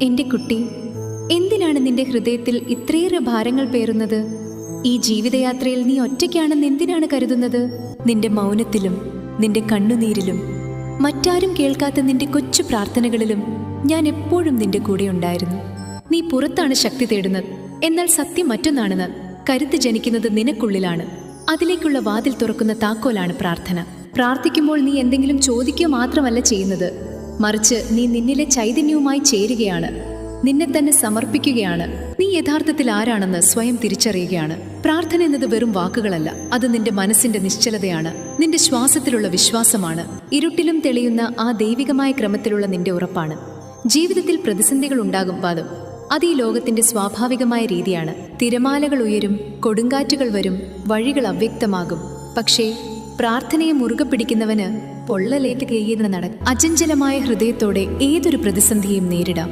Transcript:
എന്റെ കുട്ടി, എന്തിനാണ് നിന്റെ ഹൃദയത്തിൽ ഇത്രയേറെ ഭാരങ്ങൾ പേറുന്നത്? ഈ ജീവിതയാത്രയിൽ നീ ഒറ്റയ്ക്കാണെന്ന് എന്തിനാണ് കരുതുന്നത്? നിന്റെ മൗനത്തിലും നിന്റെ കണ്ണുനീരിലും മറ്റാരും കേൾക്കാത്ത നിന്റെ കൊച്ചു പ്രാർത്ഥനകളിലും ഞാൻ എപ്പോഴും നിന്റെ കൂടെ ഉണ്ടായിരുന്നു. നീ പുറത്താണ് ശക്തി തേടുന്നത്, എന്നാൽ സത്യം മറ്റൊന്നാണെന്ന്. കരുത്ത് ജനിക്കുന്നത് നിനക്കുള്ളിലാണ്. അതിലേക്കുള്ള വാതിൽ തുറക്കുന്ന താക്കോലാണ് പ്രാർത്ഥന. പ്രാർത്ഥിക്കുമ്പോൾ നീ എന്തെങ്കിലും ചോദിക്കുക മാത്രമല്ല ചെയ്യുന്നത്, മറിച്ച് നീ നിന്നിലെ ചൈതന്യവുമായി ചേരുകയാണ്, നിന്നെ തന്നെ സമർപ്പിക്കുകയാണ്. നീ യഥാർത്ഥത്തിൽ ആരാണെന്ന് സ്വയം തിരിച്ചറിയുകയാണ്. പ്രാർത്ഥന എന്നത് വെറും വാക്കുകളല്ല, അത് നിന്റെ മനസ്സിന്റെ നിശ്ചലതയാണ്, നിന്റെ ശ്വാസത്തിലുള്ള വിശ്വാസമാണ്, ഇരുട്ടിലും തെളിയുന്ന ആ ദൈവികമായ ക്രമത്തിലുള്ള നിന്റെ ഉറപ്പാണ്. ജീവിതത്തിൽ പ്രതിസന്ധികൾ ഉണ്ടാകും പാദം, അത് ഈ ലോകത്തിന്റെ സ്വാഭാവികമായ രീതിയാണ്. തിരമാലകൾ ഉയരും, കൊടുങ്കാറ്റുകൾ വരും, വഴികൾ അവ്യക്തമാകും. പക്ഷേ പ്രാർത്ഥനയെ മുറുകെ പിടിക്കുന്നവന് പൊള്ളലേറ്റ് കയ്യിൽ നടക്കും. അചഞ്ചലമായ ഹൃദയത്തോടെ ഏതൊരു പ്രതിസന്ധിയും നേരിടാം.